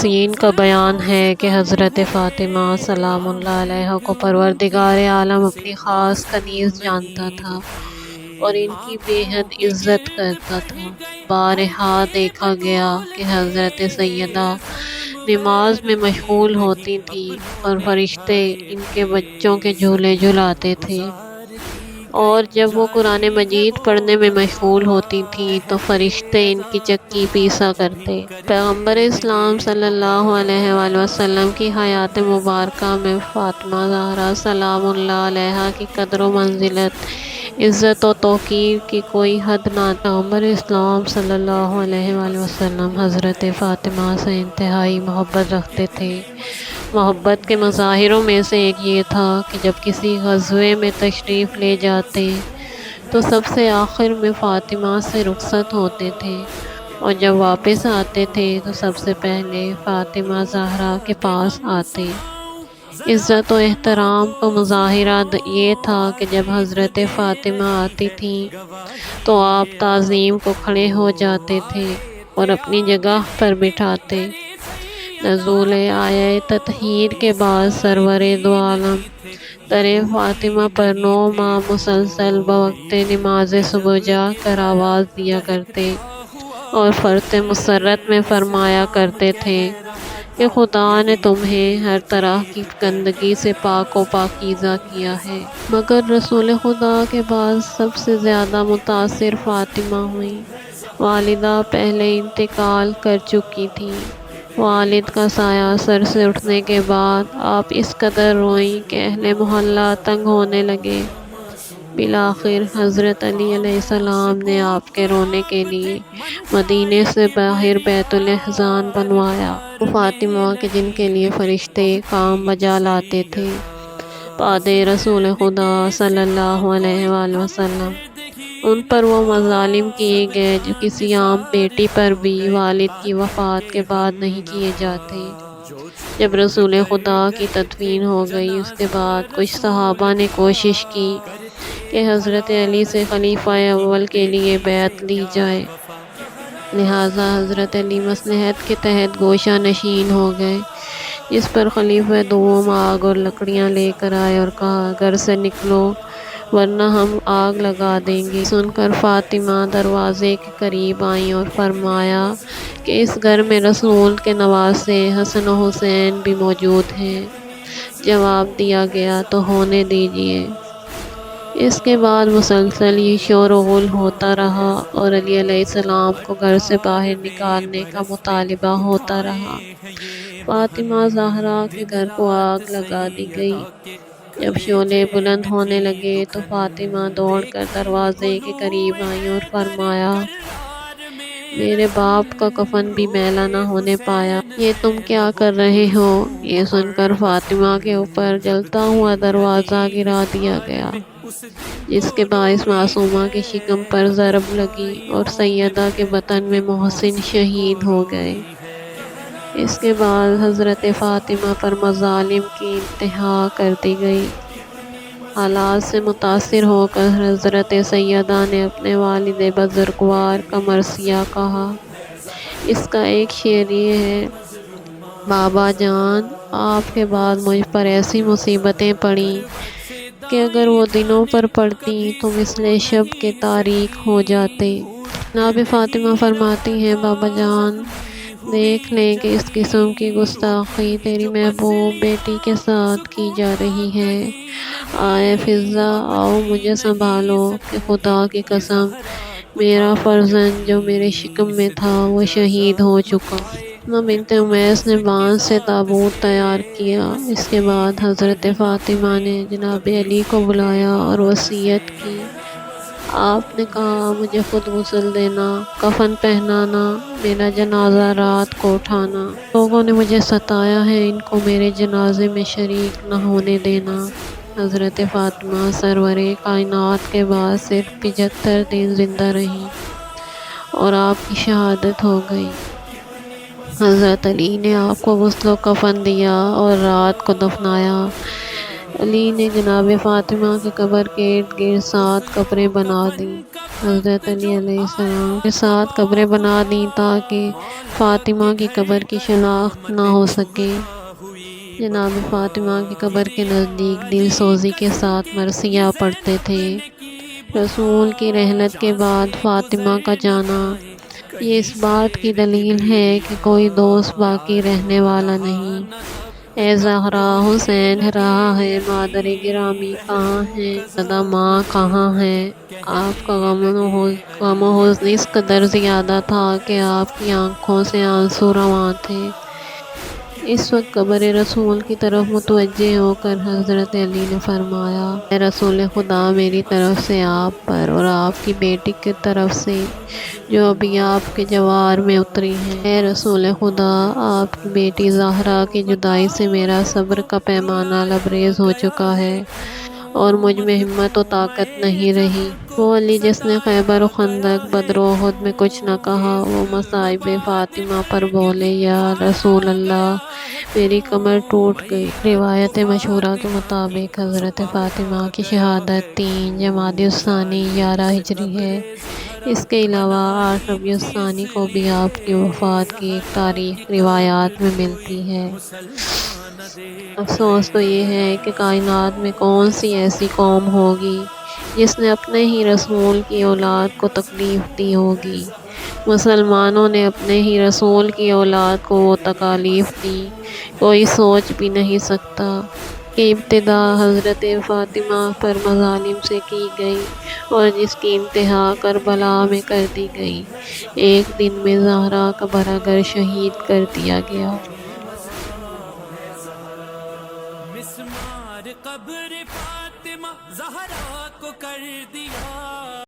محدثین کا بیان ہے کہ حضرت فاطمہ سلام اللہ علیہا کو پروردگار عالم اپنی خاص کنیز جانتا تھا اور ان کی بے حد عزت کرتا تھا۔ بارہا دیکھا گیا کہ حضرت سیدہ نماز میں مشغول ہوتی تھیں اور فرشتے ان کے بچوں کے جھولے جھلاتے تھے، اور جب وہ قرآن مجید پڑھنے میں مشغول ہوتی تھیں تو فرشتے ان کی چکی پیسا کرتے۔ پیغمبر اسلام صلی اللہ علیہ وآلہ وسلم کی حیات مبارکہ میں فاطمہ زہرا سلام اللہ علیہا کی قدر و منزلت، عزت و توقیر کی کوئی حد نہ تھی۔ پیغمبر اسلام صلی اللہ علیہ وآلہ وسلم حضرت فاطمہ سے انتہائی محبت رکھتے تھے۔ محبت کے مظاہروں میں سے ایک یہ تھا کہ جب کسی غزوے میں تشریف لے جاتے تو سب سے آخر میں فاطمہ سے رخصت ہوتے تھے، اور جب واپس آتے تھے تو سب سے پہلے فاطمہ زہرا کے پاس آتے۔ عزت و احترام کا مظاہرہ یہ تھا کہ جب حضرت فاطمہ آتی تھیں تو آپ تعظیم کو کھڑے ہو جاتے تھے اور اپنی جگہ پر بٹھاتے۔ نزول آیہ تطہیر کے بعد سرور دو عالم در فاطمہ پر 9 ماہ مسلسل بوقت نماز صبح جا کر آواز دیا کرتے اور فرط مسرت میں فرمایا کرتے تھے کہ خدا نے تمہیں ہر طرح کی گندگی سے پاک و پاکیزہ کیا ہے۔ مگر رسول خدا کے بعد سب سے زیادہ متاثر فاطمہ ہوئیں۔ والدہ پہلے انتقال کر چکی تھیں۔ والد کا سایہ سر سے اٹھنے کے بعد آپ اس قدر روئیں کہ اہل محلہ تنگ ہونے لگے۔ بالآخر حضرت علی علیہ السلام نے آپ کے رونے کے لیے مدینے سے باہر بیت الاحزان بنوایا۔ وہ فاطمہ کہ جن کے لیے فرشتے کام بجا لاتے تھے۔ بعد رسول خدا صلی اللہ علیہ وآلہ وسلم ان پر وہ مظالم کیے گئے جو کسی عام بیٹی پر بھی والد کی وفات کے بعد نہیں کیے جاتے۔ جب رسول خدا کی تدفین ہو گئی اس کے بعد کچھ صحابہ نے کوشش کی کہ حضرت علی سے خلیفہ اول کے لیے بیعت لی جائے، لہٰذا حضرت علی مصلحت کے تحت گوشہ نشین ہو گئے، جس پر خلیفہ دوم آگ اور لکڑیاں لے کر آئے اور کہا گھر سے نکلو ورنہ ہم آگ لگا دیں گے۔ سن کر فاطمہ دروازے کے قریب آئیں اور فرمایا کہ اس گھر میں رسول کے نواسے حسن و حسین بھی موجود ہیں۔ جواب دیا گیا تو ہونے دیجیے۔ اس کے بعد مسلسل یہ شور و غل ہوتا رہا اور علی علیہ السلام کو گھر سے باہر نکالنے کا مطالبہ ہوتا رہا۔ فاطمہ زہرا کے گھر کو آگ لگا دی گئی۔ جب شعلے بلند ہونے لگے تو فاطمہ دوڑ کر دروازے کے قریب آئیں اور فرمایا میرے باپ کا کفن بھی میلا نہ ہونے پایا، یہ تم کیا کر رہے ہو؟ یہ سن کر فاطمہ کے اوپر جلتا ہوا دروازہ گرا دیا گیا، جس کے باعث معصومہ کی شکم پر ضرب لگی اور سیدہ کے بطن میں محسن شہید ہو گئے۔ اس کے بعد حضرت فاطمہ پر مظالم کی انتہا کر دی گئی۔ حالات سے متاثر ہو کر حضرت سیدہ نے اپنے والد بزرگوار کا مرثیہ کہا۔ اس کا ایک شعر یہ ہے: بابا جان آپ کے بعد مجھ پر ایسی مصیبتیں پڑیں کہ اگر وہ دنوں پر پڑتی تو مثل شب کے تاریک ہو جاتے۔ جناب فاطمہ فرماتی ہیں بابا جان دیکھ لیں کہ اس قسم کی گستاخی تیری محبوب بیٹی کے ساتھ کی جا رہی ہے۔ آئے فضہ آؤ مجھے سنبھالو کہ خدا کی قسم میرا فرزند جو میرے شکم میں تھا وہ شہید ہو چکا۔ فاطمہ بنت امیس نے بانس سے تابوت تیار کیا۔ اس کے بعد حضرت فاطمہ نے جناب علی کو بلایا اور وصیت کی۔ آپ نے کہا مجھے خود غسل دینا، کفن پہنانا، میرا جنازہ رات کو اٹھانا۔ لوگوں نے مجھے ستایا ہے، ان کو میرے جنازے میں شریک نہ ہونے دینا۔ حضرت فاطمہ سرور کائنات کے بعد صرف 75 دن زندہ رہیں اور آپ کی شہادت ہو گئی۔ حضرت علی نے آپ کو غسل و کفن دیا اور رات کو دفنایا۔ علی نے جناب فاطمہ کی قبر کے ارد گرد 7 قبریں بنا دیں۔ حضرت علی علیہ السلام کے ساتھ قبریں بنا دیں تاکہ فاطمہ کی قبر کی شناخت نہ ہو سکے۔ جناب فاطمہ کی قبر کے نزدیک دل سوزی کے ساتھ مرثیہ پڑھتے تھے۔ رسول کی رحلت کے بعد فاطمہ کا جانا یہ اس بات کی دلیل ہے کہ کوئی دوست باقی رہنے والا نہیں۔ اے زہرا، حسین رہا ہے، مادر گرامی کہاں ہے، زدہ ماں کہاں ہے؟ آپ کا غم و حزن اس قدر زیادہ تھا کہ آپ کی آنکھوں سے آنسو رواں تھے۔ اس وقت قبر رسول کی طرف متوجہ ہو کر حضرت علی نے فرمایا، اے رسول خدا، میری طرف سے آپ پر اور آپ کی بیٹی کی طرف سے جو ابھی آپ کے جوار میں اتری ہیں، اے رسول خدا، آپ کی بیٹی زہرا کی جدائی سے میرا صبر کا پیمانہ لبریز ہو چکا ہے اور مجھ میں ہمت و طاقت نہیں رہی۔ وہ علی جس نے خیبر و خندق، بدر و احد میں کچھ نہ کہا، وہ مصائب فاطمہ پر بولے، یا رسول اللہ، میری کمر ٹوٹ گئی۔ روایت مشہورہ کے مطابق حضرت فاطمہ کی شہادت 3 جمادی الثانی 11 ہجری ہے۔ اس کے علاوہ 8 ربیع الثانی کو بھی آپ کی وفات کی ایک تاریخ روایات میں ملتی ہے۔ افسوس تو یہ ہے کہ کائنات میں کون سی ایسی قوم ہوگی جس نے اپنے ہی رسول کی اولاد کو تکلیف دی ہوگی۔ مسلمانوں نے اپنے ہی رسول کی اولاد کو وہ تکالیف دی، کوئی سوچ بھی نہیں سکتا کہ ابتدا حضرت فاطمہ پر مظالم سے کی گئی اور جس کی انتہا کربلا میں کر دی گئی، ایک دن میں زہرا کا بھرا گھر شہید کر دیا گیا۔ مسمار قبر فاطمہ زہرا کو کر دیا